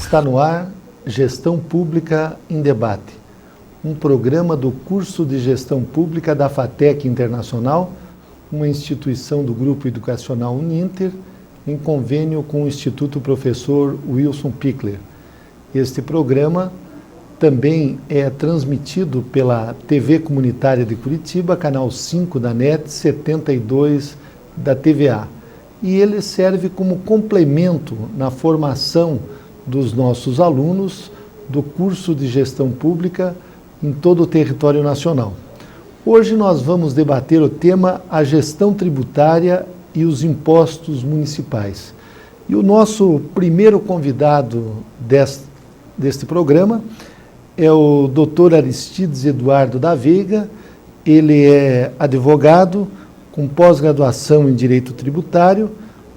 Está no ar Gestão Pública em Debate, um programa do curso de Gestão Pública da FATEC Internacional, uma instituição do Grupo Educacional Uninter, em convênio com o Instituto Professor Wilson Pickler. Este programa também é transmitido pela TV Comunitária de Curitiba, canal 5 da NET, 72 da TVA. E ele serve como complemento na formação dos nossos alunos do curso de Gestão Pública em todo o território nacional. Hoje nós vamos debater o tema a gestão tributária e os impostos municipais. E o nosso primeiro convidado deste programa é o Dr. Aristides Eduardo da Veiga. Ele é advogado com pós-graduação em Direito Tributário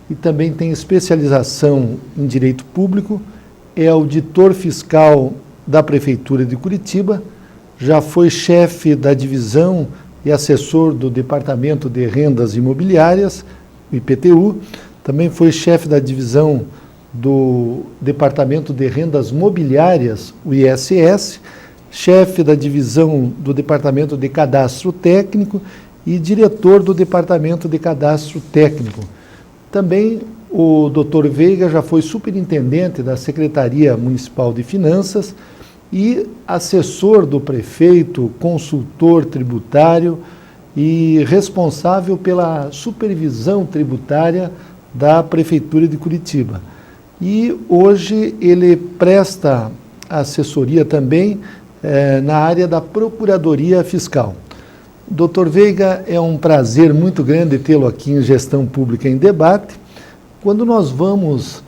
e também tem especialização em Direito Público, é auditor fiscal da Prefeitura de Curitiba, já foi chefe da divisão e assessor do Departamento de Rendas Imobiliárias, o IPTU, também foi chefe da divisão do Departamento de Rendas Mobiliárias, o ISS, chefe da divisão do Departamento de Cadastro Técnico e diretor do Departamento de Cadastro Técnico. Também o Dr. Veiga já foi superintendente da Secretaria Municipal de Finanças e assessor do prefeito, consultor tributário e responsável pela supervisão tributária da Prefeitura de Curitiba. E hoje ele presta assessoria também na área da Procuradoria Fiscal. Dr. Veiga, é um prazer muito grande tê-lo aqui em Gestão Pública em Debate. Quando nós vamos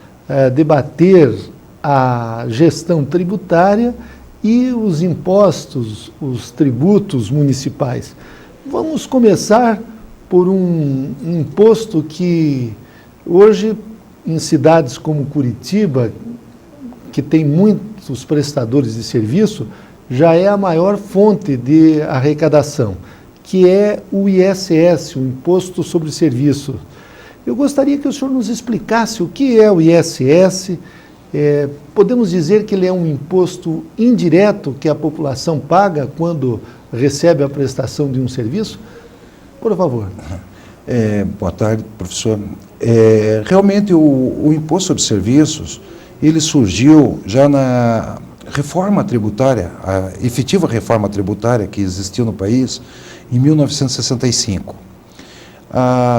debater a gestão tributária e os impostos, os tributos municipais, vamos começar por um imposto que hoje, em cidades como Curitiba, que tem muitos prestadores de serviço, já é a maior fonte de arrecadação, que é o ISS, o Imposto sobre Serviço. Eu gostaria que o senhor nos explicasse o que é o ISS. Podemos dizer que ele é um imposto indireto que a população paga quando recebe a prestação de um serviço? Por favor. Boa tarde, professor. Realmente o Imposto sobre Serviços, ele surgiu já na reforma tributária, a efetiva reforma tributária que existiu no país em 1965.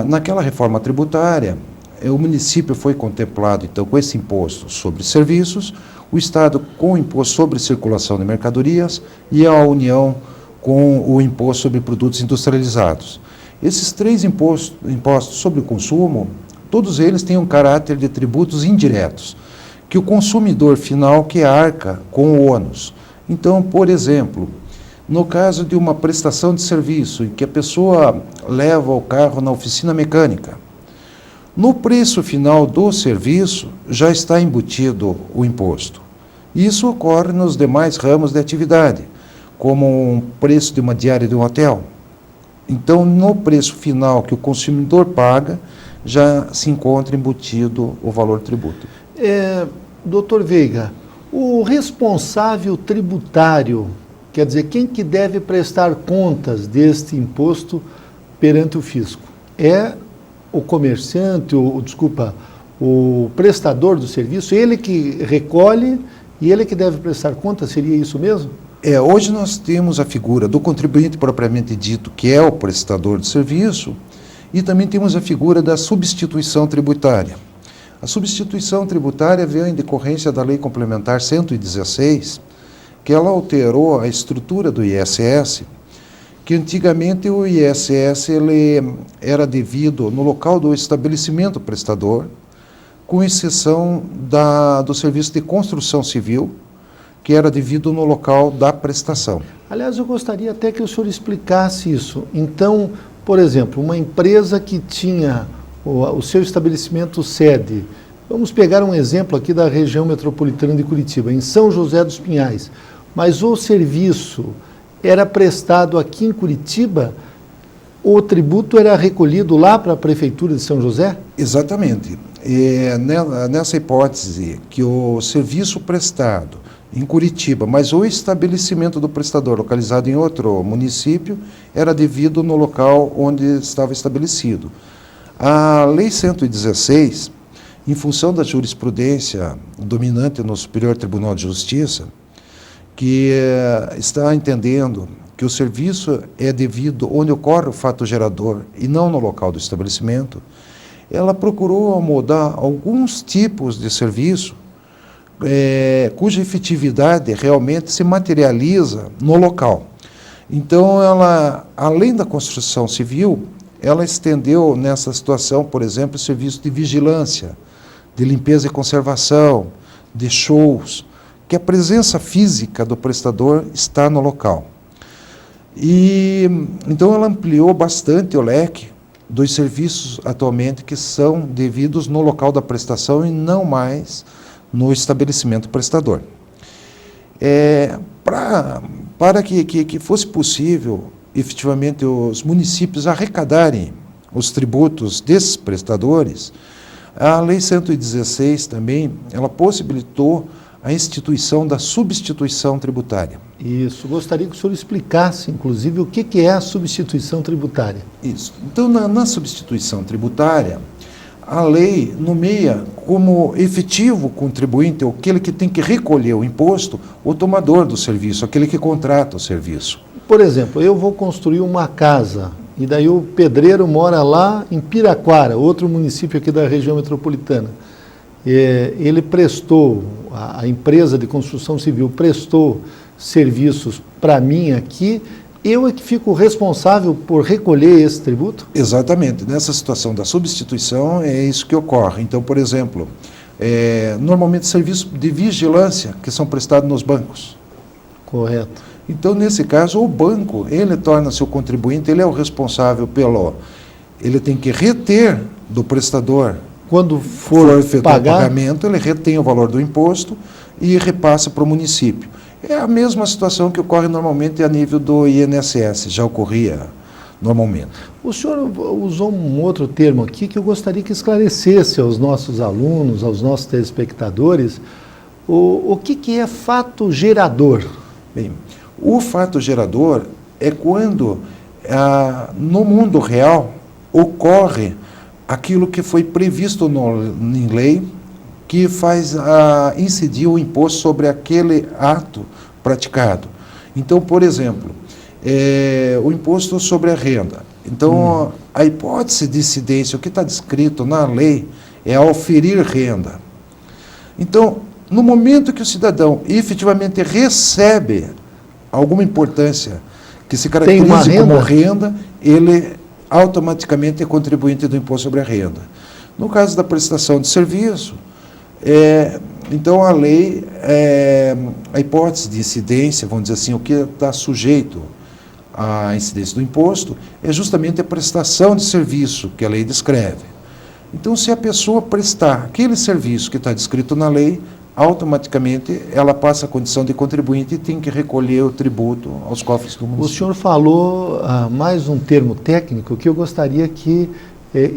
Naquela reforma tributária, o município foi contemplado, então, com esse imposto sobre serviços, o Estado com o imposto sobre circulação de mercadorias e a União com o imposto sobre produtos industrializados. Esses três impostos sobre o consumo, todos eles têm um caráter de tributos indiretos, que o consumidor final que arca com o ônus. Então, por exemplo, no caso de uma prestação de serviço em que a pessoa leva o carro na oficina mecânica, no preço final do serviço já está embutido o imposto. Isso ocorre nos demais ramos de atividade, como um preço de uma diária de um hotel. Então, no preço final que o consumidor paga, já se encontra embutido o valor tributo. Doutor Veiga, o responsável tributário, quer dizer, quem que deve prestar contas deste imposto perante o fisco? É o comerciante, o prestador do serviço, ele que recolhe e ele que deve prestar contas, seria isso mesmo? Hoje nós temos a figura do contribuinte propriamente dito, que é o prestador de serviço, e também temos a figura da substituição tributária. A substituição tributária veio em decorrência da Lei Complementar 116, que ela alterou a estrutura do ISS, que antigamente o ISS ele era devido no local do estabelecimento prestador, com exceção do serviço de construção civil, que era devido no local da prestação. Aliás, eu gostaria até que o senhor explicasse isso. Então, por exemplo, uma empresa que tinha o seu estabelecimento sede, vamos pegar um exemplo aqui da região metropolitana de Curitiba, em São José dos Pinhais, mas o serviço era prestado aqui em Curitiba, o tributo era recolhido lá para a Prefeitura de São José? Exatamente. nessa hipótese que o serviço prestado em Curitiba, mas o estabelecimento do prestador localizado em outro município era devido no local onde estava estabelecido. A Lei 116, em função da jurisprudência dominante no Superior Tribunal de Justiça, que está entendendo que o serviço é devido onde ocorre o fato gerador e não no local do estabelecimento, ela procurou mudar alguns tipos de serviço cuja efetividade realmente se materializa no local. Então, ela, além da construção civil, ela estendeu nessa situação, por exemplo, o serviço de vigilância, de limpeza e conservação, de shows, que a presença física do prestador está no local. E então ela ampliou bastante o leque dos serviços atualmente que são devidos no local da prestação e não mais no estabelecimento prestador. Para que fosse possível, efetivamente, os municípios arrecadarem os tributos desses prestadores, a Lei 116 também, ela possibilitou a instituição da substituição tributária. Isso. Gostaria que o senhor explicasse, inclusive, o que é a substituição tributária. Isso. Então, na substituição tributária, a lei nomeia como efetivo contribuinte, aquele que tem que recolher o imposto, o tomador do serviço, aquele que contrata o serviço. Por exemplo, eu vou construir uma casa, e daí o pedreiro mora lá em Piraquara, outro município aqui da região metropolitana. Ele prestou, a empresa de construção civil prestou serviços para mim aqui, eu é que fico responsável por recolher esse tributo? Exatamente. Nessa situação da substituição é isso que ocorre. Então, por exemplo, normalmente serviços de vigilância que são prestados nos bancos. Correto. Então, nesse caso, o banco, ele torna-se o contribuinte, ele é o responsável ele tem que reter do prestador. Quando for efetuar o pagamento, ele retém o valor do imposto e repassa para o município. É a mesma situação que ocorre normalmente a nível do INSS, já ocorria normalmente. O senhor usou um outro termo aqui que eu gostaria que esclarecesse aos nossos alunos, aos nossos telespectadores, o que é fato gerador? Bem, o fato gerador é quando, no mundo real, ocorre aquilo que foi previsto em lei, que faz incidir o imposto sobre aquele ato praticado. Então, por exemplo, o imposto sobre a renda. Então, a hipótese de incidência, o que está descrito na lei, é auferir renda. Então, no momento que o cidadão efetivamente recebe alguma importância que se caracterize como renda, ele automaticamente é contribuinte do imposto sobre a renda. No caso da prestação de serviço, então a lei, a hipótese de incidência, vamos dizer assim, o que está sujeito à incidência do imposto, é justamente a prestação de serviço que a lei descreve. Então, se a pessoa prestar aquele serviço que está descrito na lei, automaticamente ela passa a condição de contribuinte e tem que recolher o tributo aos cofres do município. O senhor falou mais um termo técnico que eu gostaria que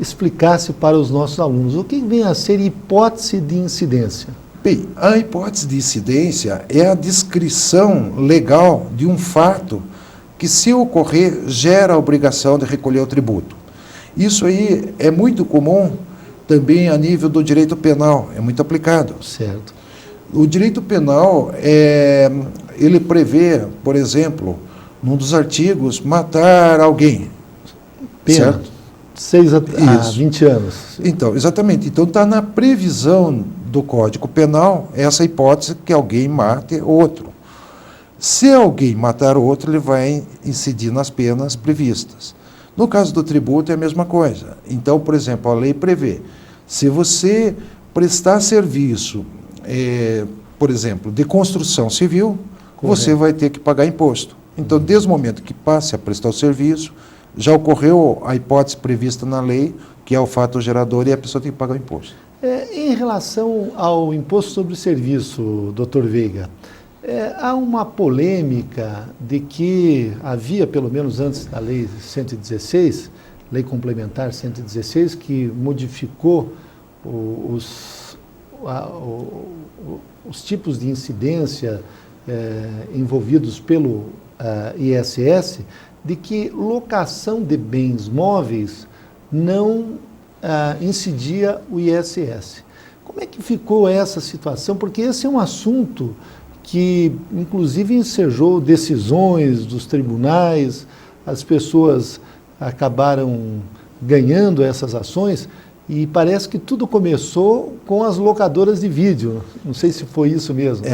explicasse para os nossos alunos. O que vem a ser hipótese de incidência? Bem, a hipótese de incidência é a descrição legal de um fato que, se ocorrer, gera a obrigação de recolher o tributo. Isso aí é muito comum também a nível do direito penal, é muito aplicado. Certo. O direito penal, ele prevê, por exemplo, num dos artigos, matar alguém. Pena. Certo? 6 a 20 anos. Então, exatamente. Então, está na previsão do Código Penal essa hipótese que alguém mate outro. Se alguém matar outro, ele vai incidir nas penas previstas. No caso do tributo, é a mesma coisa. Então, por exemplo, a lei prevê, se você prestar serviço, por exemplo, de construção civil, correto, você vai ter que pagar imposto. Então, desde o momento que passe a prestar o serviço, já ocorreu a hipótese prevista na lei, que é o fato gerador, e a pessoa tem que pagar o imposto. Em relação ao imposto sobre serviço, doutor Veiga, há uma polêmica de que havia, pelo menos antes da Lei 116, Lei Complementar 116, que modificou os tipos de incidência envolvidos pelo ISS, de que locação de bens móveis não incidia o ISS. Como é que ficou essa situação? Porque esse é um assunto que, inclusive, ensejou decisões dos tribunais, as pessoas acabaram ganhando essas ações, e parece que tudo começou com as locadoras de vídeo. Não sei se foi isso mesmo.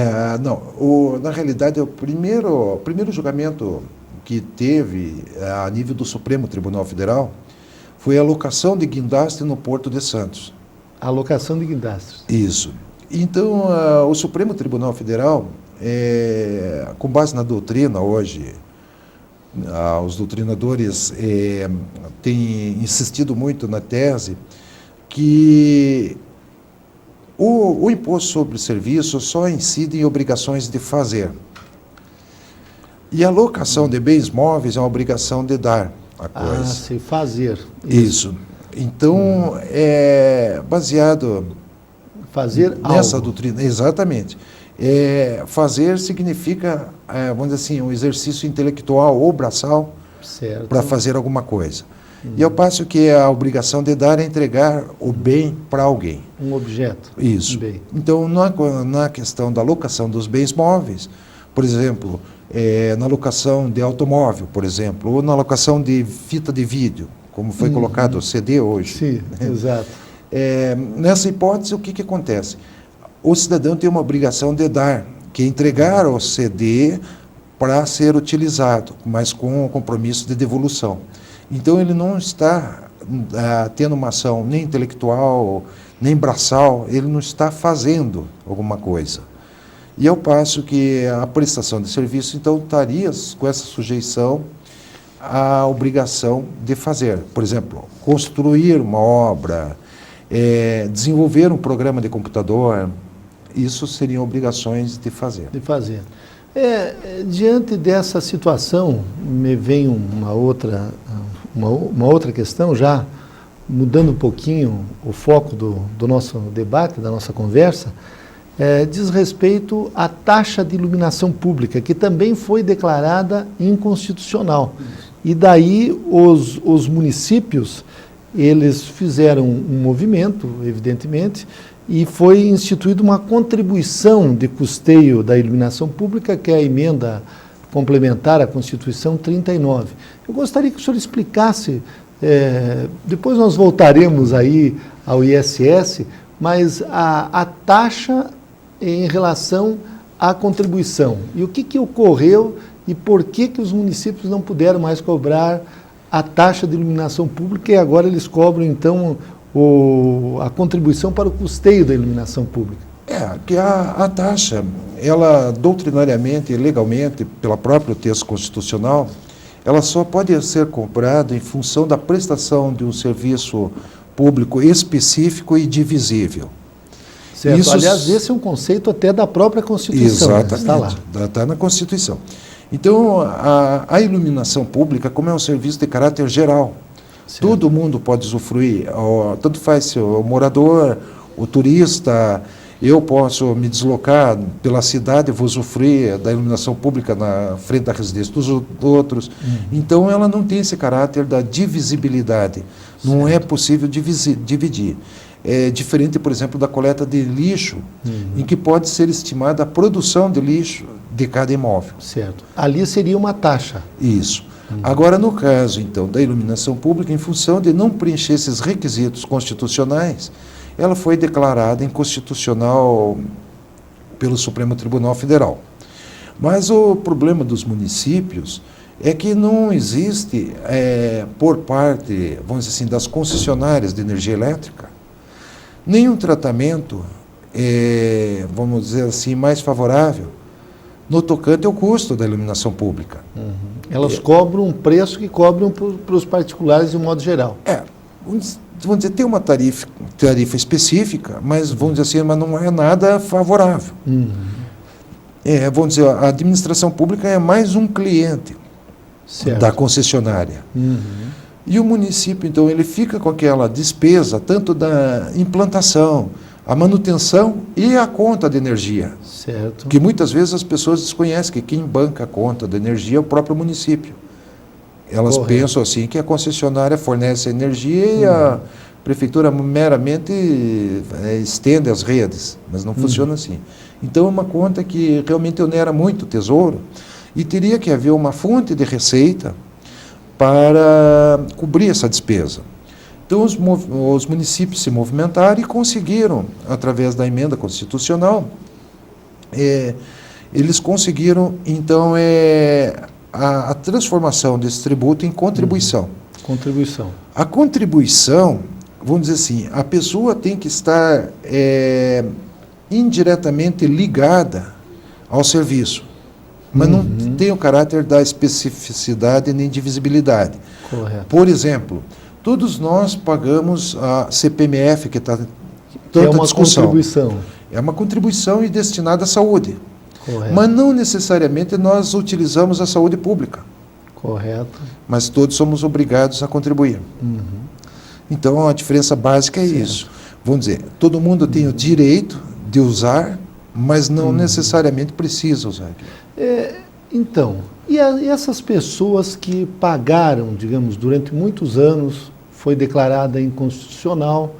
Não, na realidade, o primeiro julgamento que teve a nível do Supremo Tribunal Federal foi a locação de guindaste no Porto de Santos. A locação de guindastes. Isso. Então, o Supremo Tribunal Federal, com base na doutrina hoje, os doutrinadores têm insistido muito na tese que o imposto sobre serviço só incide em obrigações de fazer. E a locação de bens móveis é uma obrigação de dar a coisa. Ah, sim, fazer. Isso. Então, é baseado fazer nessa algo. doutrina. Exatamente. Fazer significa, vamos dizer assim, um exercício intelectual ou braçal para fazer alguma coisa. E ao passo que a obrigação de dar é entregar o bem para alguém. Um objeto. Isso. Um bem. Então, na questão da locação dos bens móveis, por exemplo, na locação de automóvel, por exemplo, ou na locação de fita de vídeo, como foi colocado o CD hoje. Sim, exato. Nessa hipótese, o que acontece? O cidadão tem uma obrigação de dar, que é entregar o CD para ser utilizado, mas com o compromisso de devolução. Então, ele não está tendo uma ação nem intelectual, nem braçal, ele não está fazendo alguma coisa. E ao passo que a prestação de serviço, então, estaria com essa sujeição à obrigação de fazer. Por exemplo, construir uma obra, desenvolver um programa de computador, isso seriam obrigações de fazer. De fazer. Diante dessa situação, me vem uma outra questão, já mudando um pouquinho o foco do nosso debate, da nossa conversa, diz respeito à taxa de iluminação pública, que também foi declarada inconstitucional. E daí os municípios, eles fizeram um movimento, evidentemente, e foi instituída uma contribuição de custeio da iluminação pública, que é a emenda complementar à Constituição 39. Eu gostaria que o senhor explicasse, depois nós voltaremos aí ao ISS, mas a taxa em relação à contribuição. E o que ocorreu e por que os municípios não puderam mais cobrar a taxa de iluminação pública e agora eles cobram, então, a contribuição para o custeio da iluminação pública? Que a taxa, ela doutrinariamente e legalmente, pelo próprio texto constitucional, ela só pode ser cobrada em função da prestação de um serviço público específico e divisível. Certo. Aliás, esse é um conceito até da própria Constituição. Exatamente, né? Está lá. Está na Constituição. Então, a iluminação pública, como é um serviço de caráter geral, certo. Todo mundo pode usufruir, tanto faz se o morador, o turista, eu posso me deslocar pela cidade, vou usufruir da iluminação pública na frente da residência dos outros. Então, ela não tem esse caráter da divisibilidade. Certo. Não é possível dividir. É diferente, por exemplo, da coleta de lixo, em que pode ser estimada a produção de lixo de cada imóvel. Certo. Ali seria uma taxa. Isso. Agora, no caso, então, da iluminação pública, em função de não preencher esses requisitos constitucionais, ela foi declarada inconstitucional pelo Supremo Tribunal Federal. Mas o problema dos municípios é que não existe, por parte, vamos dizer assim, das concessionárias de energia elétrica, nenhum tratamento, vamos dizer assim, mais favorável no tocante ao custo da iluminação pública. Elas cobram um preço que cobram para os particulares de um modo geral. Vamos dizer, tem uma tarifa específica, mas vamos dizer assim, mas não é nada favorável. Vamos dizer, a administração pública é mais um cliente, certo, da concessionária. E o município, então, ele fica com aquela despesa, tanto da implantação, a manutenção e a conta de energia. Certo. Que muitas vezes as pessoas desconhecem que quem banca a conta de energia é o próprio município. Elas pensam assim que a concessionária fornece a energia e a prefeitura meramente estende as redes, mas não funciona assim. Então é uma conta que realmente onera muito o tesouro e teria que haver uma fonte de receita para cobrir essa despesa. Então os municípios se movimentaram e conseguiram, através da emenda constitucional, eles conseguiram então a transformação desse tributo em contribuição. Contribuição. A contribuição, vamos dizer assim, a pessoa tem que estar indiretamente ligada ao serviço, mas não tem o caráter da especificidade nem divisibilidade. Correto. Por exemplo, todos nós pagamos a CPMF, que está Que é tanta uma discussão. contribuição. É uma contribuição e destinada à saúde. Correto. Mas não necessariamente nós utilizamos a saúde pública. Correto. Mas todos somos obrigados a contribuir. Então a diferença básica é isso. Vamos dizer, todo mundo tem o direito de usar, mas não necessariamente precisa usar. Então, e essas pessoas que pagaram, digamos, durante muitos anos, foi declarada inconstitucional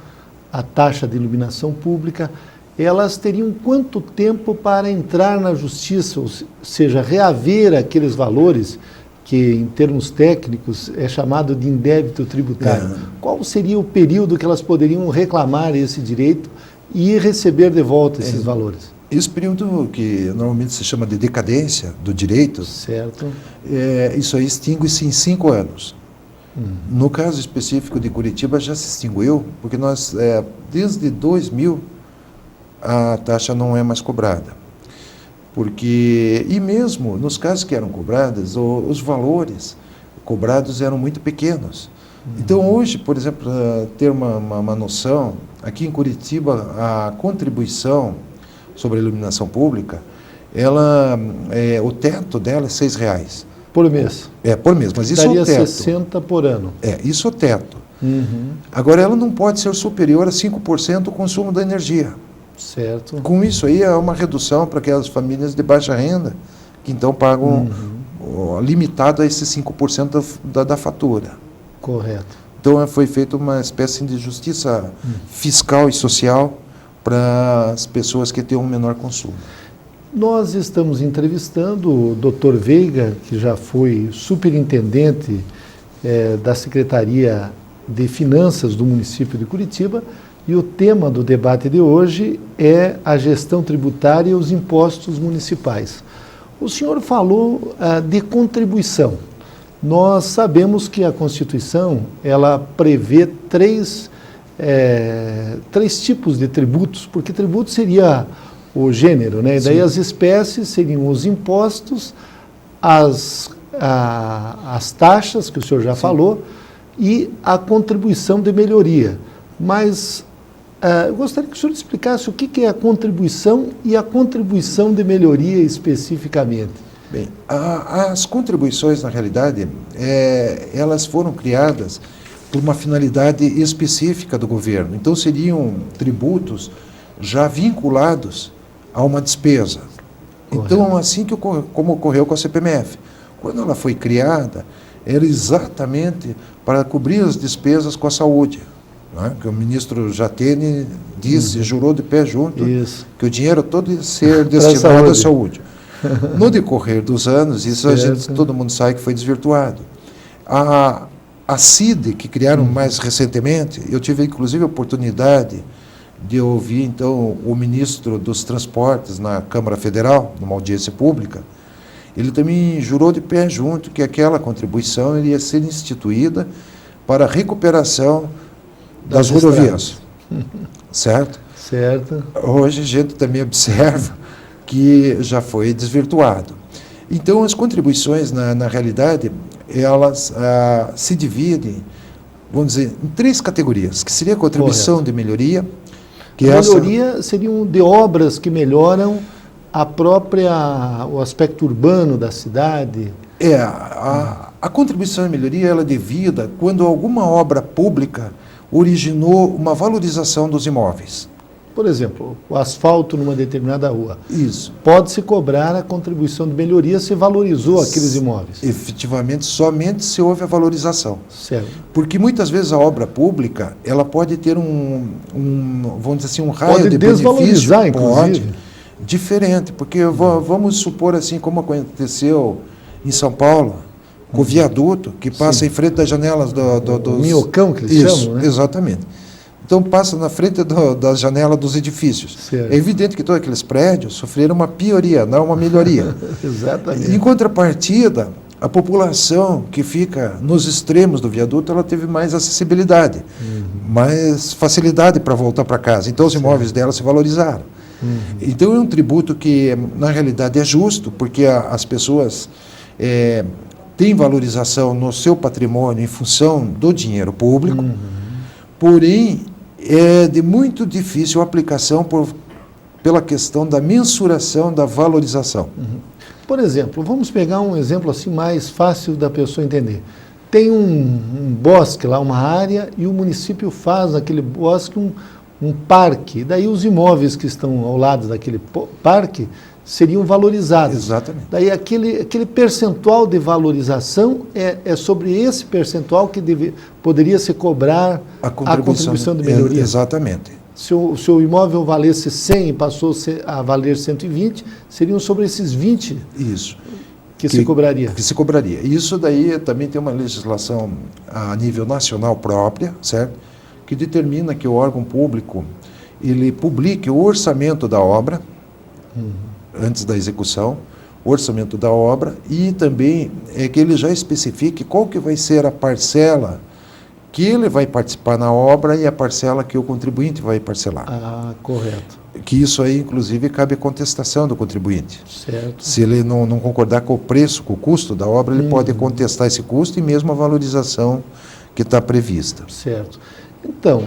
a taxa de iluminação pública, elas teriam quanto tempo para entrar na justiça, ou seja, reaver aqueles valores que, em termos técnicos, é chamado de indébito tributário? Qual seria o período que elas poderiam reclamar esse direito e receber de volta esses valores? Esse período que normalmente se chama de decadência do direito, certo. Isso aí extingue-se em 5 anos. No caso específico de Curitiba já se extinguiu, porque nós, desde 2000, a taxa não é mais cobrada. E mesmo nos casos que eram cobradas, os valores cobrados eram muito pequenos. Então hoje, por exemplo, para ter uma noção, aqui em Curitiba a contribuição sobre a iluminação pública, o teto dela é R$6. Por mês? Por mês, mas isso daria é o teto. 60 por ano. Isso é o teto. Agora, ela não pode ser superior a 5% do consumo da energia. Certo. Com isso aí, é uma redução para aquelas famílias de baixa renda, que então pagam limitado a esses 5% da fatura. Correto. Então, foi feita uma espécie de justiça fiscal e social para as pessoas que têm um menor consumo. Nós estamos entrevistando o Dr. Veiga, que já foi superintendente da Secretaria de Finanças do município de Curitiba, e o tema do debate de hoje é a gestão tributária e os impostos municipais. O senhor falou de contribuição. Nós sabemos que a Constituição ela prevê três tipos de tributos, porque tributo seria o gênero, né? E daí as espécies seriam os impostos, as taxas, que o senhor já falou, e a contribuição de melhoria. Mas eu gostaria que o senhor explicasse o que é a contribuição e a contribuição de melhoria especificamente. Bem, as contribuições, na realidade, elas foram criadas por uma finalidade específica do governo. Então, seriam tributos já vinculados a uma despesa. Correto. Então, assim como ocorreu com a CPMF. Quando ela foi criada, era exatamente para cobrir as despesas com a saúde. Né? Que o ministro Jatene disse, jurou de pé junto, que o dinheiro todo ia ser destinado à saúde. No decorrer dos anos, isso todo mundo sabe que foi desvirtuado. A CID, que criaram mais recentemente, eu tive inclusive a oportunidade de ouvir então o ministro dos Transportes na Câmara Federal, numa audiência pública. Ele também jurou de pé junto que aquela contribuição iria ser instituída para a recuperação das rodovias. Certo? Certo. Hoje a gente também observa que já foi desvirtuado. Então, as contribuições, na realidade, elas se dividem, vamos dizer, em 3 categorias, que seria a contribuição de melhoria. Que melhoria seriam de obras que melhoram o aspecto urbano da cidade. A A contribuição à melhoria ela é devida quando alguma obra pública originou uma valorização dos imóveis. Por exemplo, o asfalto numa determinada rua. Isso. Pode-se cobrar a contribuição de melhoria se valorizou aqueles imóveis. Efetivamente, somente se houve a valorização. Certo. Porque muitas vezes a obra pública, ela pode ter vamos dizer assim, um raio Pode de desvalorizar, benefício, inclusive. Diferente, porque vamos supor assim, como aconteceu em São Paulo, com o viaduto, que passa em frente das janelas dos... Minhocão, que eles Isso, chamam, né? Exatamente. Então passa na frente da janela dos edifícios. Certo. É evidente que todos aqueles prédios sofreram uma pioria, não uma melhoria. Exatamente. Em contrapartida, a população que fica nos extremos do viaduto, ela teve mais acessibilidade, mais facilidade para voltar para casa. Então os imóveis dela se valorizaram. Então é um tributo que, na realidade, é justo, porque as pessoas têm valorização no seu patrimônio em função do dinheiro público, porém é de muito difícil aplicação pela questão da mensuração da valorização. Por exemplo, vamos pegar um exemplo assim mais fácil da pessoa entender. Tem um bosque lá, uma área, e o município faz naquele bosque um parque. Daí os imóveis que estão ao lado daquele parque seriam valorizados. Exatamente. Daí aquele percentual de valorização é sobre esse percentual que poderia se cobrar a contribuição de melhoria. Exatamente. Se o imóvel valesse 100 e passou a valer 120, seriam sobre esses 20 Isso. que se cobraria. Que se cobraria. Isso daí também tem uma legislação a nível nacional própria, certo? Que determina que o órgão público ele publique o orçamento da obra antes da execução, o orçamento da obra, e também que ele já especifique qual que vai ser a parcela que ele vai participar na obra e a parcela que o contribuinte vai parcelar. Ah, correto. Que isso aí, inclusive, cabe contestação do contribuinte. Certo. Se ele não concordar com o preço, com o custo da obra, ele pode contestar esse custo e mesmo a valorização que está prevista. Certo. Então,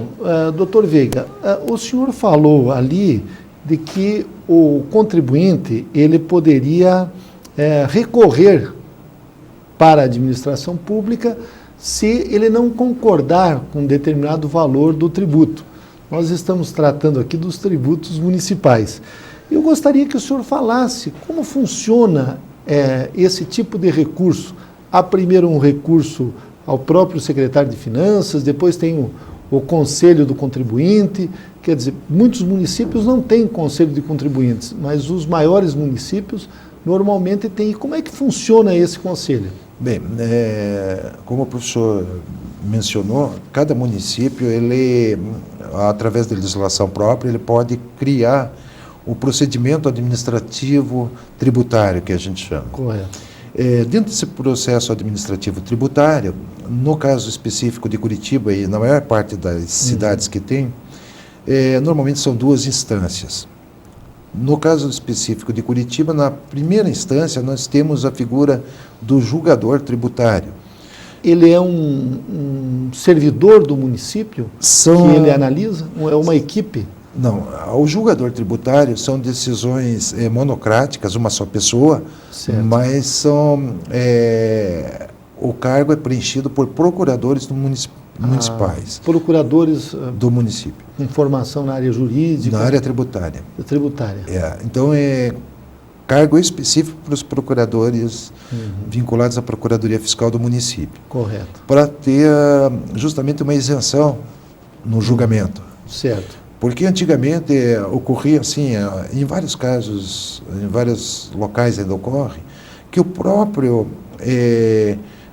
doutor Veiga, o senhor falou ali de que o contribuinte ele poderia recorrer para a administração pública se ele não concordar com determinado valor do tributo. Nós estamos tratando aqui dos tributos municipais. Eu gostaria que o senhor falasse como funciona esse tipo de recurso. Há primeiro um recurso ao próprio secretário de Finanças, depois tem o conselho do contribuinte. Quer dizer, muitos municípios não têm conselho de contribuintes, mas os maiores municípios normalmente têm. Como é que funciona esse conselho? Bem, como o professor mencionou, cada município, ele, através da legislação própria, ele pode criar o procedimento administrativo tributário, que a gente chama. Correto. Dentro desse processo administrativo tributário, no caso específico de Curitiba e na maior parte das cidades que tem, normalmente são duas instâncias. No caso específico de Curitiba, na primeira instância, nós temos a figura do julgador tributário. Ele é um servidor do município que ele analisa? É uma equipe? Não, o julgador tributário são decisões monocráticas, uma só pessoa, certo. Mas o cargo é preenchido por procuradores municipais. Procuradores do município. Com formação na área jurídica? Na área tributária. Tributária. Então, é cargo específico para os procuradores vinculados à Procuradoria Fiscal do município. Correto. Para ter justamente uma isenção no julgamento. Certo. Porque antigamente ocorria assim, em vários casos, em vários locais ainda ocorre, que o próprio,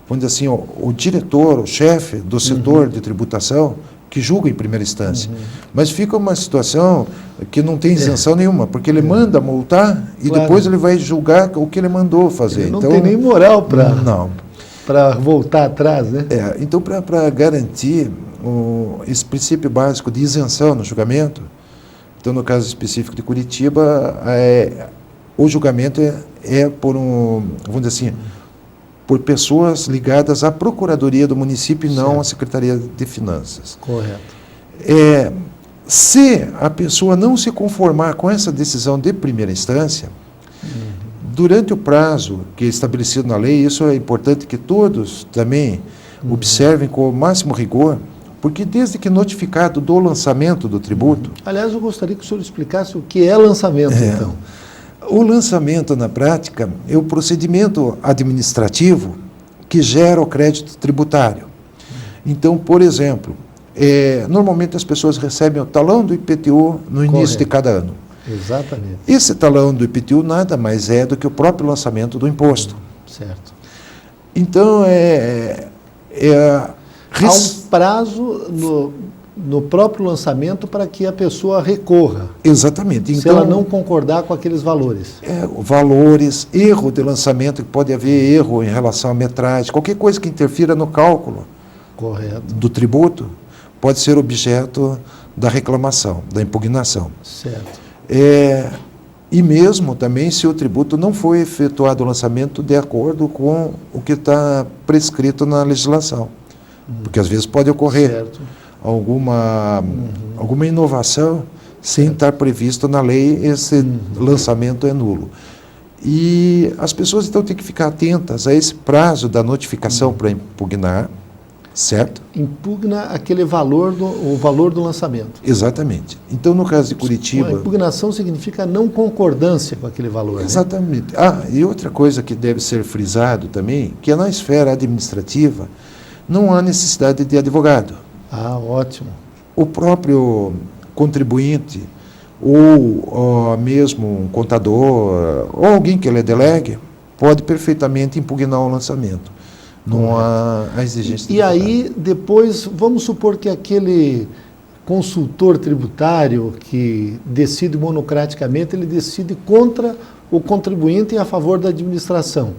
vamos dizer assim, o diretor, o chefe do setor de tributação, que julga em primeira instância. Mas fica uma situação que não tem isenção nenhuma, porque ele manda multar e depois ele vai julgar o que ele mandou fazer. Ele não tem nem moral para voltar atrás, né? Então, para garantir esse princípio básico de isenção no julgamento, então, no caso específico de Curitiba, o julgamento é por vamos dizer assim, por pessoas ligadas à Procuradoria do município e não à Secretaria de Finanças. Correto. Se a pessoa não se conformar com essa decisão de primeira instância, durante o prazo que é estabelecido na lei, isso é importante que todos também observem com o máximo rigor, porque desde que notificado do lançamento do tributo... Aliás, eu gostaria que o senhor explicasse o que é lançamento, então. O lançamento, na prática, é o procedimento administrativo que gera o crédito tributário. Então, por exemplo, normalmente as pessoas recebem o talão do IPTU no início de cada ano. Exatamente. Esse talão do IPTU nada mais é do que o próprio lançamento do imposto. Certo. Então, há um prazo no próprio lançamento para que a pessoa recorra. Exatamente. Se ela não concordar com aqueles valores. Valores, erro de lançamento, que pode haver erro em relação à metragem, qualquer coisa que interfira no cálculo do tributo pode ser objeto da reclamação, da impugnação. Certo. E mesmo também se o tributo não foi efetuado o lançamento de acordo com o que está prescrito na legislação. Porque às vezes pode ocorrer alguma inovação sem estar previsto na lei, esse lançamento é nulo. E as pessoas então têm que ficar atentas a esse prazo da notificação para impugnar, certo? Impugna aquele valor, o valor do lançamento. Exatamente. Então, no caso de Curitiba... A impugnação significa não concordância com aquele valor. Exatamente. Né? E outra coisa que deve ser frisado também, que na esfera administrativa não há necessidade de advogado. Ótimo. O próprio contribuinte, ou mesmo um contador, ou alguém que ele delegue, pode perfeitamente impugnar o lançamento. Não há a exigência. E aí, depois, vamos supor que aquele consultor tributário que decide monocraticamente, ele decide contra o contribuinte e a favor da administração.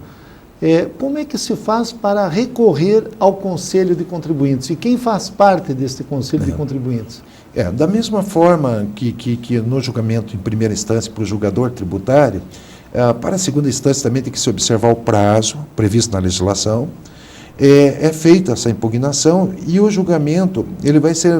Como é que se faz para recorrer ao Conselho de Contribuintes? E quem faz parte desse Conselho de Contribuintes? Da mesma forma que no julgamento em primeira instância para o julgador tributário, para a segunda instância também tem que se observar o prazo previsto na legislação. É feita essa impugnação e o julgamento ele vai ser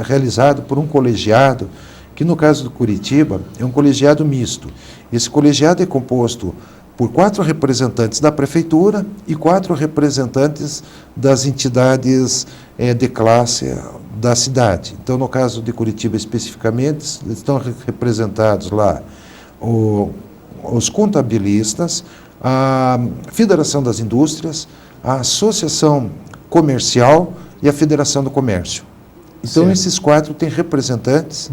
realizado por um colegiado, que no caso do Curitiba é um colegiado misto. Esse colegiado é composto por 4 representantes da prefeitura e 4 representantes das entidades de classe da cidade. Então, no caso de Curitiba especificamente, estão representados lá os contabilistas, a Federação das Indústrias, a Associação Comercial e a Federação do Comércio. Então, esses 4 têm representantes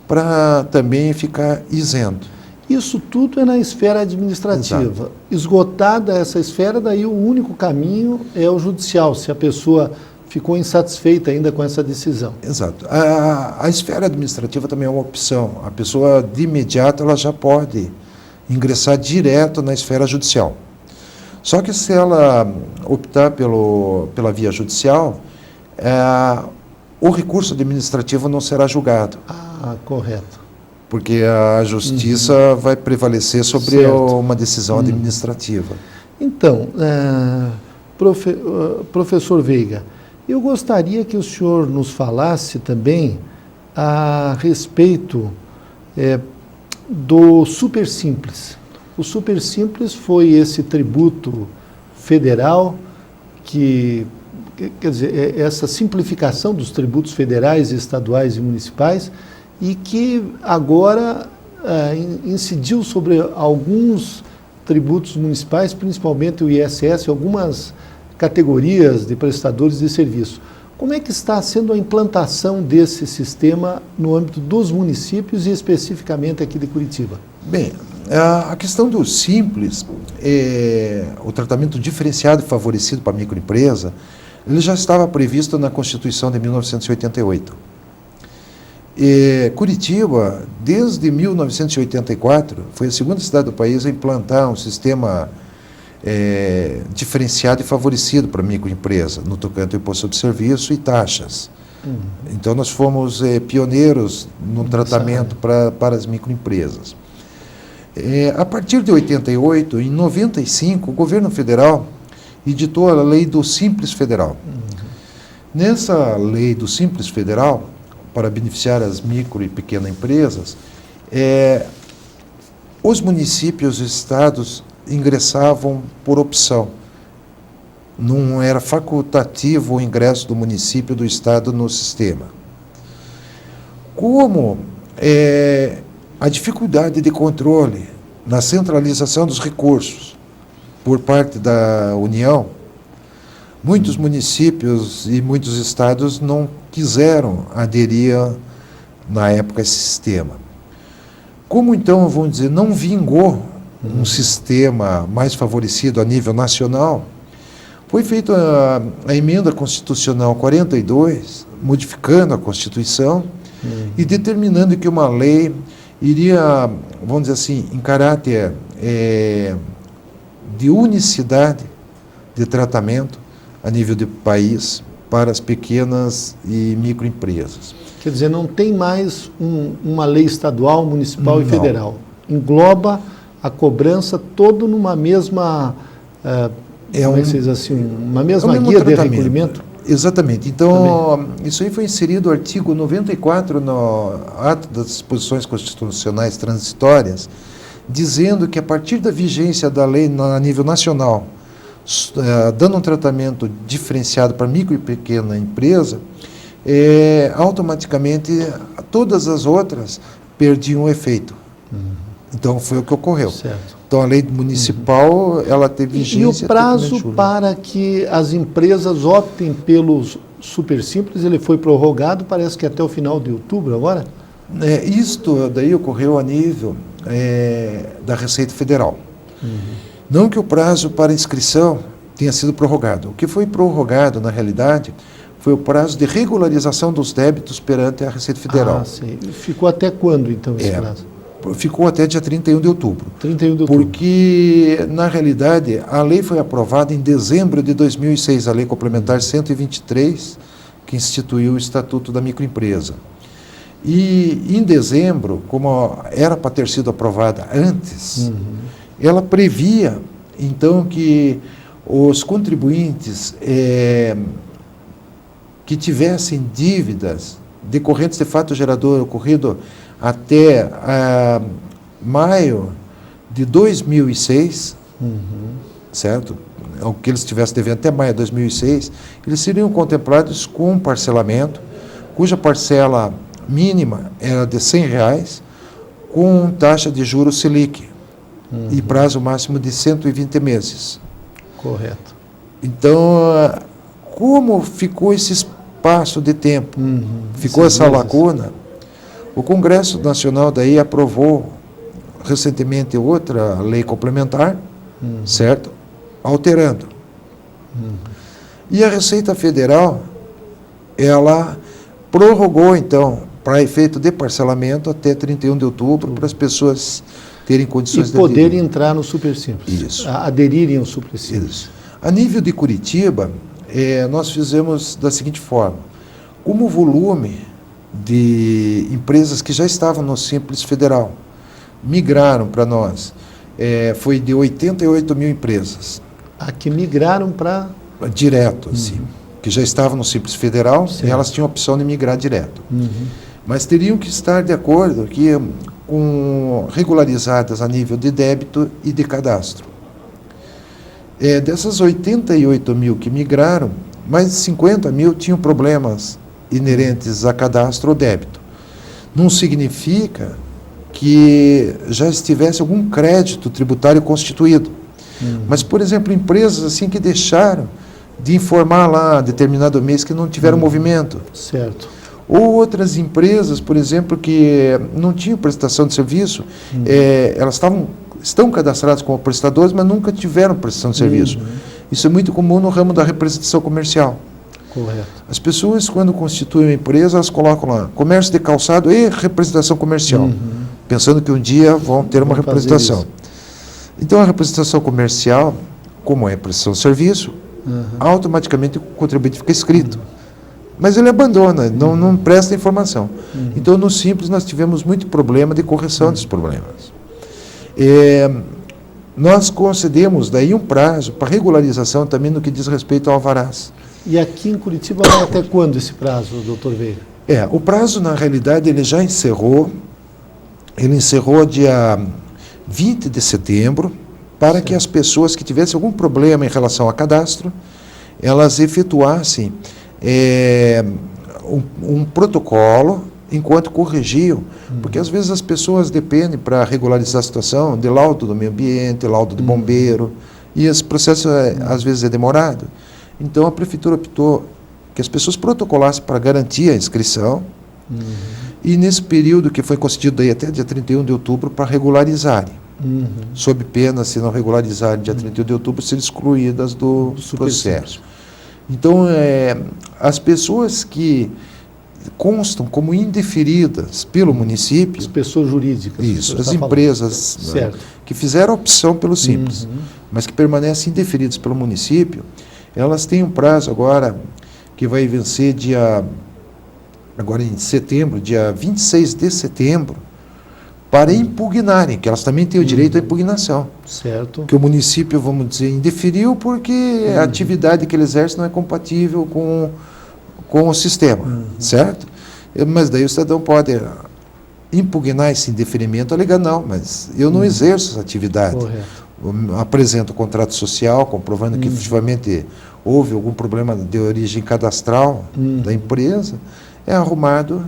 para também ficar isento. Isso tudo é na esfera administrativa. Exato. Esgotada essa esfera, daí o único caminho é o judicial, se a pessoa ficou insatisfeita ainda com essa decisão. Exato. A esfera administrativa também é uma opção. A pessoa, de imediato, ela já pode ingressar direto na esfera judicial. Só que se ela optar pela via judicial, o recurso administrativo não será julgado. Correto. Porque a justiça vai prevalecer sobre uma decisão administrativa. Então, professor Veiga, eu gostaria que o senhor nos falasse também a respeito do Supersimples. O Supersimples foi esse tributo federal quer dizer, essa simplificação dos tributos federais, estaduais e municipais, e que agora incidiu sobre alguns tributos municipais, principalmente o ISS, algumas categorias de prestadores de serviço. Como é que está sendo a implantação desse sistema no âmbito dos municípios e especificamente aqui de Curitiba? Bem, a questão do Simples, o tratamento diferenciado e favorecido para a microempresa, ele já estava previsto na Constituição de 1988. Curitiba, desde 1984, foi a segunda cidade do país a implantar um sistema diferenciado e favorecido para a microempresa, no tocante ao imposto sobre serviço e taxas. Então, nós fomos pioneiros no tratamento para as microempresas. A partir de 88, em 95, o governo federal editou a lei do Simples Federal. Nessa lei do Simples Federal, para beneficiar as micro e pequenas empresas, os municípios e estados ingressavam por opção. Não era facultativo o ingresso do município e do estado no sistema. Como a dificuldade de controle na centralização dos recursos por parte da União, muitos municípios e muitos estados não quiseram aderir, na época, a esse sistema. Como, então, vamos dizer, não vingou um sistema mais favorecido a nível nacional, foi feita a emenda constitucional 42, modificando a Constituição e determinando que uma lei iria, vamos dizer assim, em caráter de unicidade de tratamento a nível de país para as pequenas e microempresas. Quer dizer, não tem mais uma lei estadual, municipal e Não. federal. Engloba a cobrança todo numa mesma, como é que se diz assim, uma mesma mesmo guia de tratamento. recolhimento? Exatamente. Então, isso aí foi inserido o artigo 94 no Ato das Disposições Constitucionais Transitórias, dizendo que a partir da vigência da lei a nível nacional, dando um tratamento diferenciado para micro e pequena empresa, automaticamente todas as outras perdiam o efeito. Então foi o que ocorreu. Certo. Então a lei municipal ela teve vigência. E o prazo para que as empresas optem pelos super simples, ele foi prorrogado, parece que até o final de outubro agora? Isto daí ocorreu a nível da Receita Federal. Não que o prazo para inscrição tenha sido prorrogado. O que foi prorrogado, na realidade, foi o prazo de regularização dos débitos perante a Receita Federal. Ah, sim. Ficou até quando, então, esse prazo? Ficou até dia 31 de outubro. 31 de outubro. Porque, na realidade, a lei foi aprovada em dezembro de 2006, a Lei Complementar 123, que instituiu o Estatuto da Microempresa. E, em dezembro, como era para ter sido aprovada antes, ela previa, então, que os contribuintes que tivessem dívidas decorrentes de fato gerador ocorrido até maio de 2006, certo? O que eles tivessem devendo até maio de 2006, eles seriam contemplados com um parcelamento, cuja parcela mínima era de R$100, com taxa de juros Selic, e prazo máximo de 120 meses. Correto. Então, como ficou esse espaço de tempo, ficou essa lacuna, o Congresso Nacional daí aprovou recentemente outra lei complementar, certo? Alterando. E a Receita Federal, ela prorrogou, então, para efeito de parcelamento até 31 de outubro, para as pessoas terem condições e de poderem aderir. entrar no Super Simples. Isso. Aderirem ao Super Simples. Isso. A nível de Curitiba, nós fizemos da seguinte forma: como o volume de empresas que já estavam no Simples Federal migraram para nós, foi de 88 mil empresas. Que migraram para... Direto, assim, que já estavam no Simples Federal, e elas tinham a opção de migrar direto. Mas teriam que estar de acordo com regularizadas a nível de débito e de cadastro. Dessas 88 mil que migraram, mais de 50 mil tinham problemas inerentes a cadastro ou débito. Não significa que já estivesse algum crédito tributário constituído. Mas, por exemplo, empresas assim que deixaram de informar lá determinado mês que não tiveram movimento. Certo. Ou outras empresas, por exemplo, que não tinham prestação de serviço, elas estão cadastradas como prestadores, mas nunca tiveram prestação de serviço. Isso é muito comum no ramo da representação comercial. Correto. As pessoas, quando constituem uma empresa, elas colocam lá comércio de calçado e representação comercial, pensando que um dia vão ter uma representação. Então, a representação comercial, como é prestação de serviço, automaticamente o contribuinte fica inscrito. Mas ele abandona, não presta informação. Então, no Simples, nós tivemos muito problema de correção desses problemas. Nós concedemos daí um prazo para regularização também no que diz respeito ao alvarás. E aqui em Curitiba vai até quando esse prazo, doutor Veiga? O prazo, na realidade, ele já encerrou. Ele encerrou dia 20 de setembro, para que as pessoas que tivessem algum problema em relação a cadastro, elas efetuassem um protocolo enquanto corrigiam, porque às vezes as pessoas dependem para regularizar a situação de laudo do meio ambiente, laudo do bombeiro, e esse processo às vezes é demorado. Então a prefeitura optou que as pessoas protocolassem para garantir a inscrição, e nesse período que foi concedido aí até dia 31 de outubro para regularizarem. Sob pena, se não regularizarem dia 31 de outubro, serem excluídas do processo. Então, as pessoas que constam como indeferidas pelo município... As pessoas jurídicas. Isso, as empresas, né, que fizeram a opção pelo Simples, mas que permanecem indeferidas pelo município, elas têm um prazo agora que vai vencer agora em setembro, dia 26 de setembro, para impugnarem, que elas também têm o direito à impugnação. Certo. Que o município, vamos dizer, indeferiu porque a atividade que ele exerce não é compatível com o sistema, certo? Mas daí o cidadão pode impugnar esse indeferimento, alegando, não, mas eu não exerço essa atividade. Correto. Apresenta o contrato social, comprovando que efetivamente houve algum problema de origem cadastral da empresa, é arrumado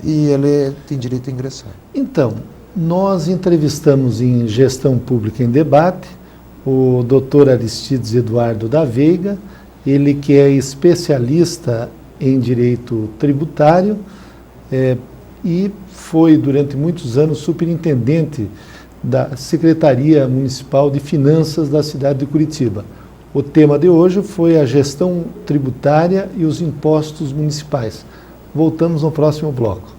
e ele tem direito a ingressar. Então, nós entrevistamos em Gestão Pública em Debate o Dr. Aristides Eduardo da Veiga, ele que é especialista em direito tributário e foi durante muitos anos superintendente da Secretaria Municipal de Finanças da cidade de Curitiba. O tema de hoje foi a gestão tributária e os impostos municipais. Voltamos no próximo bloco.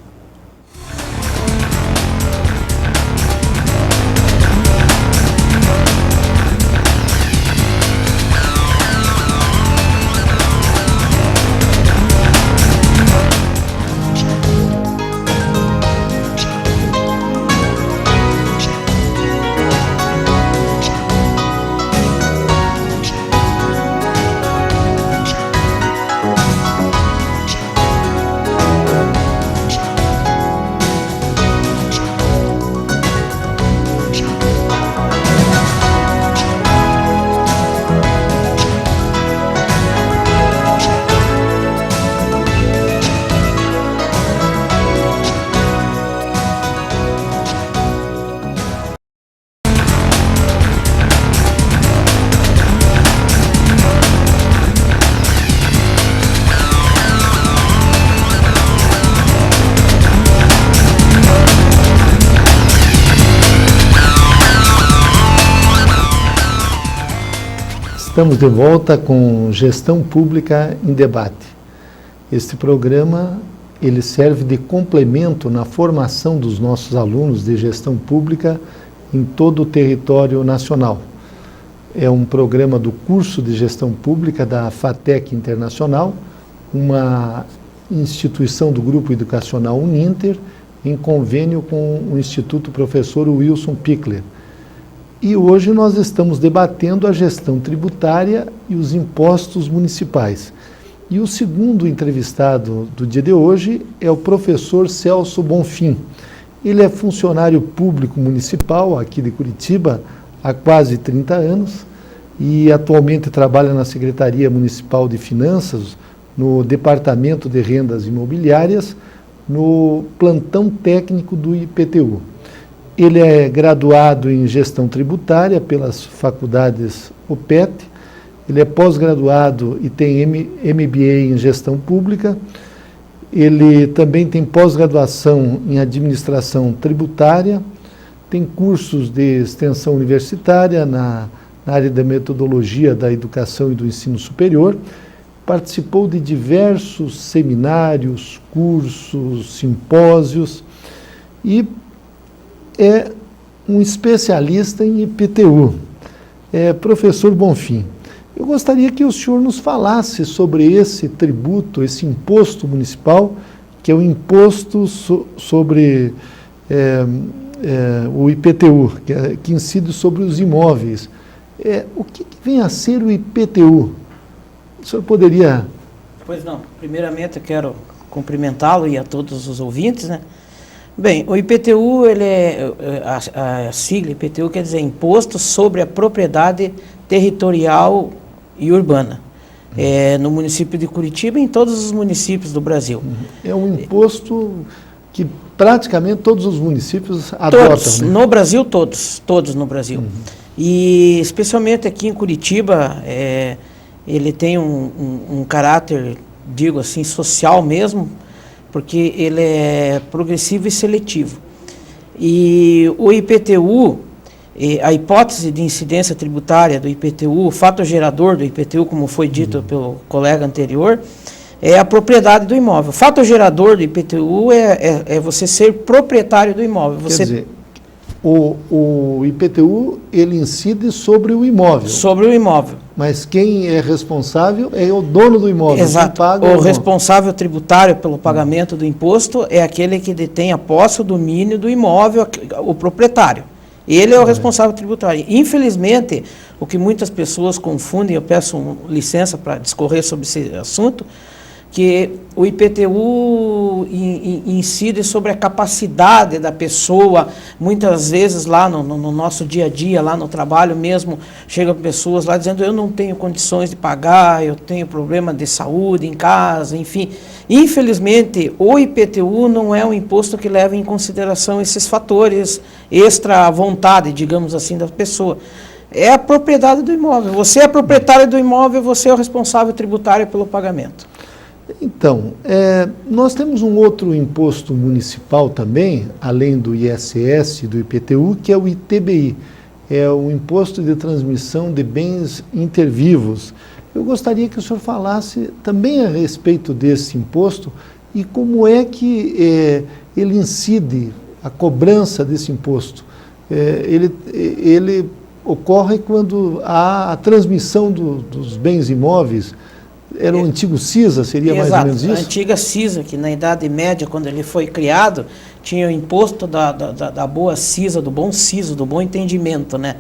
Estamos de volta com Gestão Pública em Debate. Este programa ele serve de complemento na formação dos nossos alunos de gestão pública em todo o território nacional. É um programa do curso de Gestão Pública da FATEC Internacional, uma instituição do Grupo Educacional Uninter, em convênio com o Instituto Professor Wilson Pickler. E hoje nós estamos debatendo a gestão tributária e os impostos municipais. E o segundo entrevistado do dia de hoje é o professor Celso Bonfim. Ele é funcionário público municipal aqui de Curitiba há quase 30 anos e atualmente trabalha na Secretaria Municipal de Finanças, no Departamento de Rendas Imobiliárias, no plantão técnico do IPTU. Ele é graduado em Gestão Tributária pelas faculdades UPET, ele é pós-graduado e tem MBA em Gestão Pública, ele também tem pós-graduação em Administração Tributária, tem cursos de extensão universitária na área da metodologia da educação e do ensino superior, participou de diversos seminários, cursos, simpósios e é um especialista em IPTU. Professor Bonfim, eu gostaria que o senhor nos falasse sobre esse tributo, esse imposto municipal, que é o imposto sobre o IPTU, que incide sobre os imóveis. O que vem a ser o IPTU? O senhor poderia... Pois não. Primeiramente, eu quero cumprimentá-lo e a todos os ouvintes, né? Bem, o IPTU, a sigla IPTU quer dizer Imposto sobre a Propriedade Territorial e Urbana. No município de Curitiba e em todos os municípios do Brasil. É um imposto que praticamente todos os municípios adotam. Todos, né? no Brasil, todos no Brasil. E especialmente aqui em Curitiba, ele tem um caráter, digo assim, social mesmo, porque ele é progressivo e seletivo. E o IPTU, a hipótese de incidência tributária do IPTU, o fato gerador do IPTU, como foi dito pelo colega anterior, é a propriedade do imóvel. O fato gerador do IPTU é você ser proprietário do imóvel. Quer dizer, o IPTU, ele incide sobre o imóvel. Sobre o imóvel. Mas quem é responsável é o dono do imóvel. Exato. Quem paga o responsável tributário pelo pagamento do imposto é aquele que detém a posse, o domínio do imóvel, o proprietário. Ele é o responsável tributário. Infelizmente, o que muitas pessoas confundem, eu peço licença para discorrer sobre esse assunto, que o IPTU incide sobre a capacidade da pessoa. Muitas vezes lá no nosso dia a dia, lá no trabalho mesmo, chegam pessoas lá dizendo: eu não tenho condições de pagar, eu tenho problema de saúde em casa, enfim. Infelizmente, o IPTU não é um imposto que leva em consideração esses fatores extra vontade, digamos assim, da pessoa. É a propriedade do imóvel. Você é proprietário do imóvel, você é o responsável tributário pelo pagamento. Então, nós temos um outro imposto municipal também, além do ISS e do IPTU, que é o ITBI, é o Imposto de Transmissão de Bens Intervivos. Eu gostaria que o senhor falasse também a respeito desse imposto e como é que ele incide, a cobrança desse imposto. Ele ocorre quando há a transmissão dos bens imóveis. Era o antigo CISA, seria mais ou menos isso? A antiga CISA, que na Idade Média, quando ele foi criado, tinha o imposto da boa CISA, do bom CISA, do bom entendimento, né?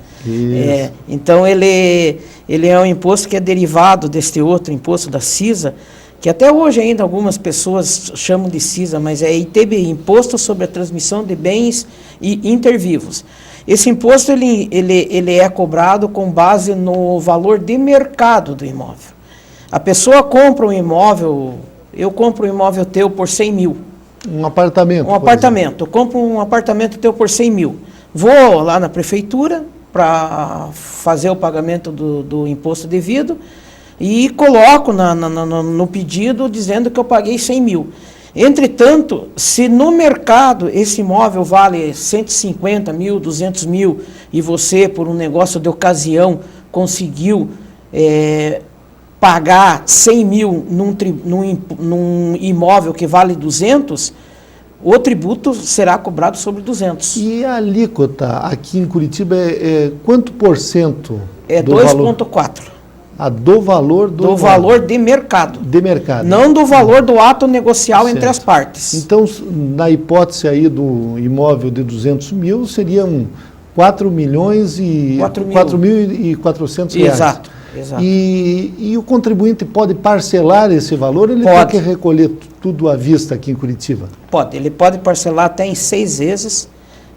Então, ele é um imposto que é derivado deste outro imposto da CISA, que até hoje ainda algumas pessoas chamam de CISA, mas é ITBI, Imposto sobre a Transmissão de Bens Intervivos. Esse imposto ele é cobrado com base no valor de mercado do imóvel. A pessoa compra um imóvel, eu compro um imóvel teu por 100 mil. Um apartamento? Um apartamento. Eu compro um apartamento teu por 100 mil. Vou lá na prefeitura para fazer o pagamento do imposto devido e coloco no pedido dizendo que eu paguei 100 mil. Entretanto, se no mercado esse imóvel vale 150 mil, 200 mil e você, por um negócio de ocasião, conseguiu pagar 100 mil num imóvel que vale 200, o tributo será cobrado sobre 200. E a alíquota aqui em Curitiba é quanto por cento? É 2,4%. Do valor do valor de mercado. De mercado. Não do valor do ato negocial entre as partes. Então, na hipótese aí do imóvel de 200 mil, seriam 4.400 reais. Exato. E o contribuinte pode parcelar esse valor? Ele tem que recolher tudo à vista aqui em Curitiba? Pode. Ele pode parcelar até em 6 vezes.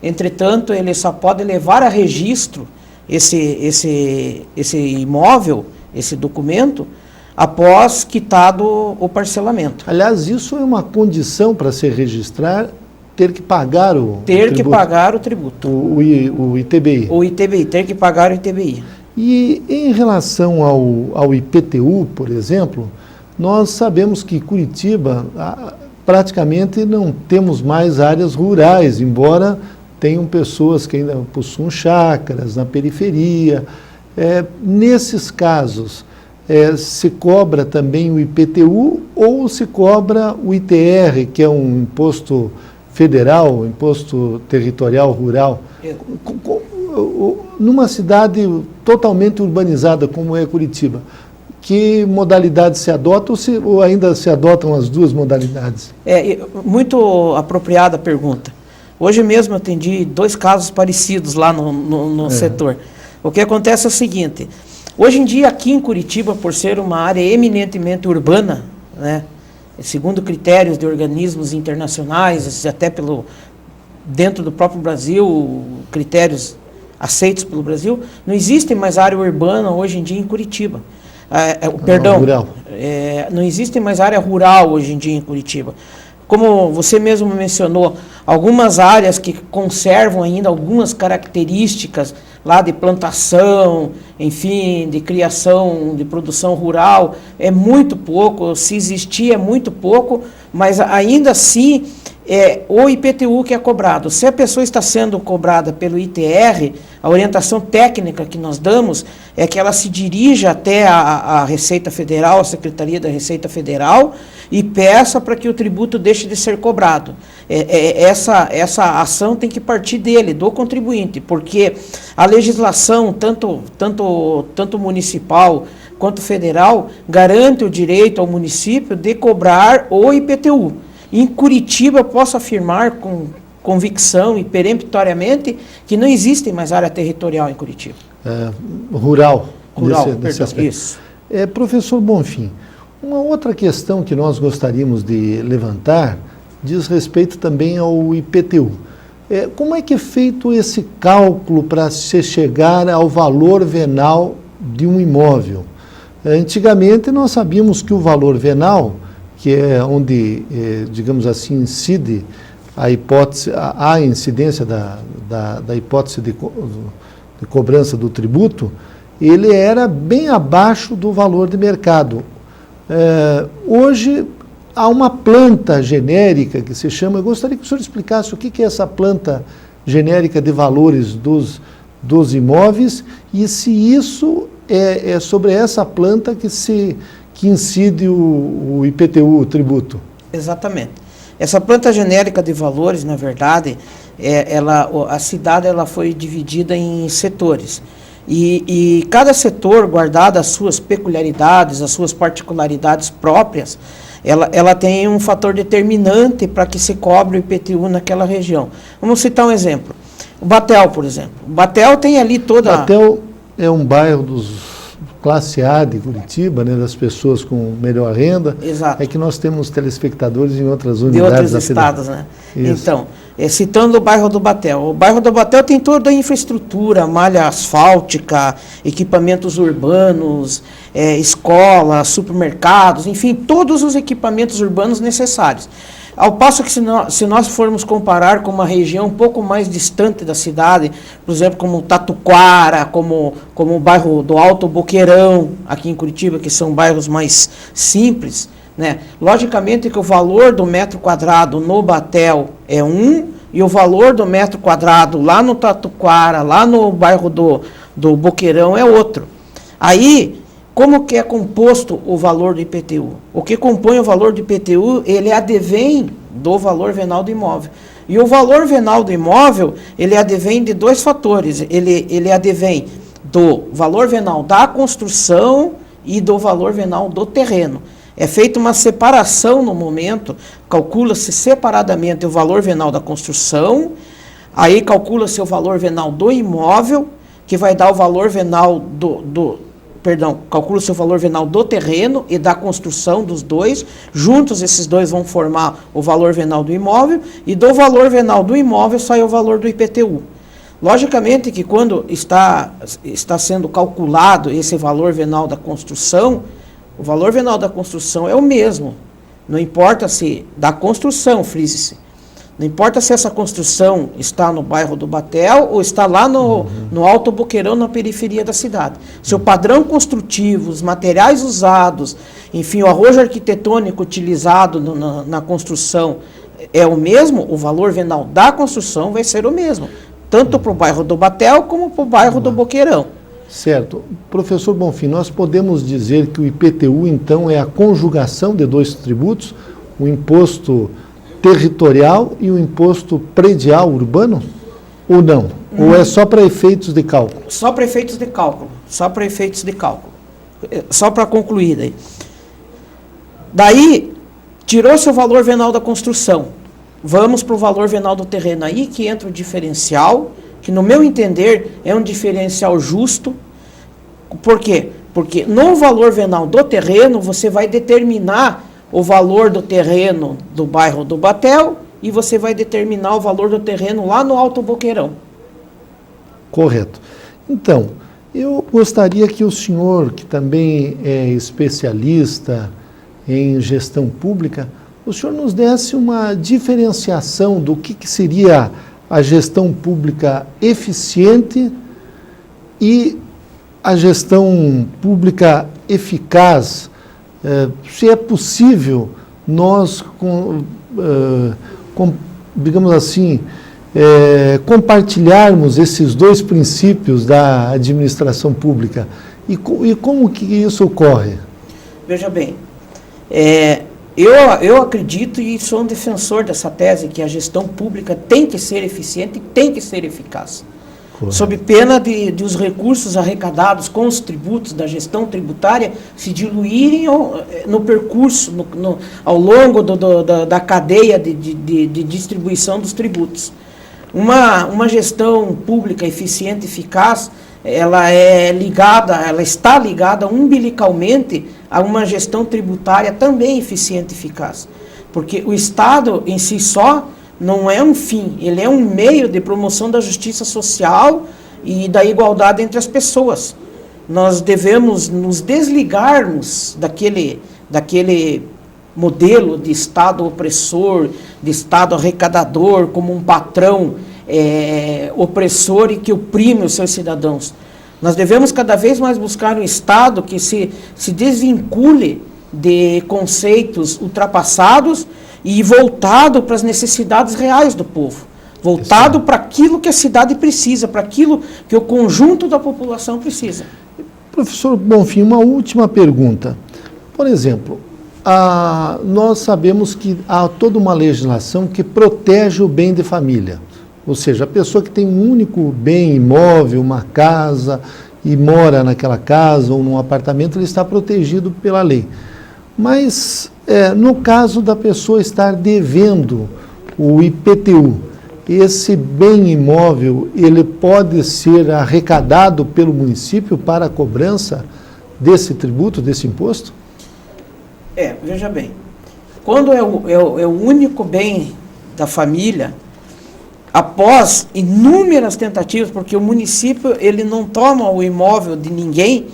Entretanto, ele só pode levar a registro esse imóvel, esse documento, após quitado o parcelamento. Aliás, isso é uma condição para se registrar, ter que pagar o tributo. Que pagar o tributo. O ITBI. O ITBI, ter que pagar o ITBI. E em relação ao IPTU, por exemplo, nós sabemos que Curitiba praticamente não temos mais áreas rurais, embora tenham pessoas que ainda possuam chácaras na periferia. Nesses casos, se cobra também o IPTU ou se cobra o ITR, que é um imposto federal, imposto territorial rural? Numa cidade totalmente urbanizada como é Curitiba, que modalidade se adota ou ainda se adotam as duas modalidades? Muito apropriada a pergunta. Hoje mesmo eu atendi 2 casos parecidos lá no setor. O que acontece é o seguinte: hoje em dia aqui em Curitiba, por ser uma área eminentemente urbana, né, segundo critérios de organismos internacionais, até dentro do próprio Brasil, critérios aceitos pelo Brasil, não existe mais área urbana hoje em dia em Curitiba. Não existe mais área rural hoje em dia em Curitiba. Como você mesmo mencionou, algumas áreas que conservam ainda algumas características lá de plantação, enfim, de criação, de produção rural, é muito pouco, se existir é muito pouco, mas ainda assim é o IPTU que é cobrado. Se a pessoa está sendo cobrada pelo ITR, a orientação técnica que nós damos é que ela se dirija até a Receita Federal, a Secretaria da Receita Federal, e peça para que o tributo deixe de ser cobrado. Essa ação tem que partir dele, do contribuinte, porque a legislação, tanto municipal quanto federal, garante o direito ao município de cobrar o IPTU. Em Curitiba, eu posso afirmar com convicção e peremptoriamente que não existe mais área territorial em Curitiba. Rural, nesse aspecto. Isso. Professor Bonfim, uma outra questão que nós gostaríamos de levantar diz respeito também ao IPTU. Como é que é feito esse cálculo para se chegar ao valor venal de um imóvel? Antigamente, nós sabíamos que o valor venal, que é onde, digamos assim, incide a hipótese, a incidência da hipótese de cobrança do tributo, ele era bem abaixo do valor de mercado. Hoje, há uma planta genérica que se chama, eu gostaria que o senhor explicasse o que é essa planta genérica de valores dos imóveis e se isso é sobre essa planta que incide o IPTU, o tributo. Exatamente. Essa planta genérica de valores, na verdade, a cidade ela foi dividida em setores. E cada setor, guardado as suas peculiaridades, as suas particularidades próprias, ela tem um fator determinante para que se cobre o IPTU naquela região. Vamos citar um exemplo. O Batel, por exemplo. O Batel tem ali toda... Batel é um bairro dos classe A de Curitiba, né, das pessoas com melhor renda. Exato. É que nós temos telespectadores em outras unidades. De outros estados, né? Isso. Então, citando o bairro do Batel. O bairro do Batel tem toda a infraestrutura, malha asfáltica, equipamentos urbanos, escolas, supermercados, enfim, todos os equipamentos urbanos necessários. Ao passo que se nós formos comparar com uma região um pouco mais distante da cidade, por exemplo, como Tatuquara, como o bairro do Alto Boqueirão, aqui em Curitiba, que são bairros mais simples, né? Logicamente que o valor do metro quadrado no Batel é e o valor do metro quadrado lá no Tatuquara, lá no bairro do Boqueirão é outro. Aí, como que é composto o valor do IPTU? O que compõe o valor do IPTU, ele advém do valor venal do imóvel. E o valor venal do imóvel, ele advém de dois fatores. Ele advém do valor venal da construção e do valor venal do terreno. É feita uma separação no momento, calcula-se separadamente o valor venal da construção, aí calcula-se o valor venal do imóvel, que vai dar o valor venal calcula-se o valor venal do terreno e da construção dos dois. Juntos, esses dois vão formar o valor venal do imóvel, e do valor venal do imóvel sai o valor do IPTU. Logicamente que quando está sendo calculado esse valor venal da construção, o valor venal da construção é o mesmo. Não importa se da construção, frise-se. Não importa se essa construção está no bairro do Batel ou está lá no Alto Boqueirão, na periferia da cidade. Se o padrão construtivo, os materiais usados, enfim, o arrojo arquitetônico utilizado na construção é o mesmo, o valor venal da construção vai ser o mesmo, tanto para o bairro do Batel como para o bairro do Boqueirão. Certo. Professor Bonfim, nós podemos dizer que o IPTU, então, é a conjugação de dois tributos, o imposto territorial e o imposto predial urbano? Ou não? Ou é só para efeitos de cálculo? Só para efeitos de cálculo. Só para efeitos de cálculo. Só para concluir daí. Daí, tirou-se o valor venal da construção. Vamos para o valor venal do terreno. Aí que entra o diferencial, que no meu entender é um diferencial justo. Por quê? Porque no valor venal do terreno, você vai determinar o valor do terreno do bairro do Batel e você vai determinar o valor do terreno lá no Alto Boqueirão. Correto. Então, eu gostaria que o senhor, que também é especialista em gestão pública, o senhor nos desse uma diferenciação do que seria a gestão pública eficiente e a gestão pública eficaz. Se é possível nós, digamos assim, compartilharmos esses dois princípios da administração pública e como que isso ocorre? Veja bem, eu acredito e sou um defensor dessa tese que a gestão pública tem que ser eficiente e tem que ser eficaz. Correto. Sob pena de os recursos arrecadados com os tributos da gestão tributária se diluírem no percurso, ao longo da cadeia de distribuição dos tributos. Uma gestão pública eficiente e eficaz, ela está ligada umbilicalmente a uma gestão tributária também eficiente e eficaz. Porque o Estado em si só não é um fim, ele é um meio de promoção da justiça social e da igualdade entre as pessoas. Nós devemos nos desligarmos daquele modelo de Estado opressor, de Estado arrecadador, como um patrão opressor e que oprime os seus cidadãos. Nós devemos cada vez mais buscar um Estado que se desvincule de conceitos ultrapassados e voltado para as necessidades reais do povo, voltado para aquilo que a cidade precisa, para aquilo que o conjunto da população precisa. Professor Bonfim, uma última pergunta. Por exemplo, nós sabemos que há toda uma legislação que protege o bem de família, ou seja, a pessoa que tem um único bem imóvel, uma casa, e mora naquela casa ou num apartamento, ele está protegido pela lei. Mas, no caso da pessoa estar devendo o IPTU, esse bem imóvel, ele pode ser arrecadado pelo município para a cobrança desse tributo, desse imposto? Veja bem, quando é o único bem da família, após inúmeras tentativas, porque o município ele não toma o imóvel de ninguém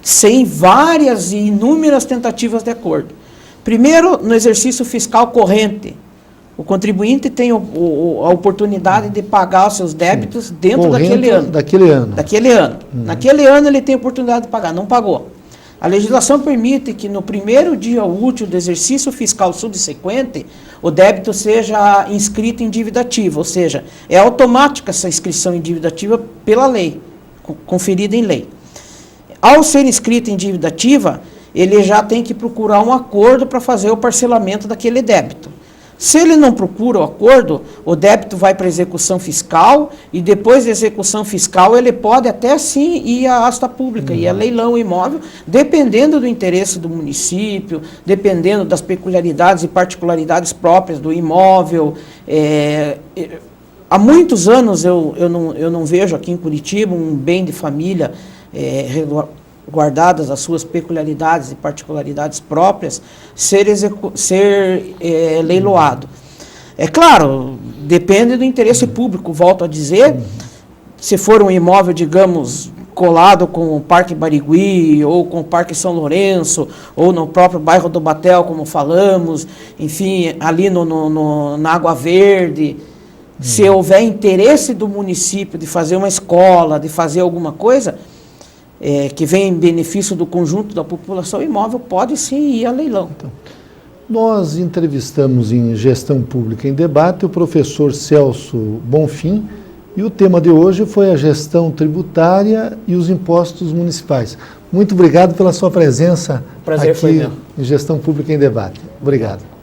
sem várias e inúmeras tentativas de acordo. Primeiro, no exercício fiscal corrente, o contribuinte tem a oportunidade de pagar os seus débitos dentro daquele ano. Daquele ano. Naquele ano ele tem a oportunidade de pagar, não pagou. A legislação permite que no primeiro dia útil do exercício fiscal subsequente, o débito seja inscrito em dívida ativa, ou seja, é automática essa inscrição em dívida ativa pela lei, conferida em lei. Ao ser inscrito em dívida ativa, ele já tem que procurar um acordo para fazer o parcelamento daquele débito. Se ele não procura o acordo, o débito vai para a execução fiscal e depois da execução fiscal ele pode até sim ir à asta pública, ir a leilão imóvel, dependendo do interesse do município, dependendo das peculiaridades e particularidades próprias do imóvel. Há muitos anos eu não vejo aqui em Curitiba um bem de família guardadas as suas peculiaridades e particularidades próprias, ser leiloado. É claro, depende do interesse público, volto a dizer, se for um imóvel, digamos, colado com o Parque Barigui, ou com o Parque São Lourenço, ou no próprio bairro do Batel, como falamos, enfim, ali na Água Verde, se houver interesse do município de fazer uma escola, de fazer alguma coisa, que vem em benefício do conjunto da população, imóvel pode sim ir a leilão. Então, nós entrevistamos em Gestão Pública em Debate o professor Celso Bonfim e o tema de hoje foi a gestão tributária e os impostos municipais. Muito obrigado pela sua presença aqui em Gestão Pública em Debate. Obrigado.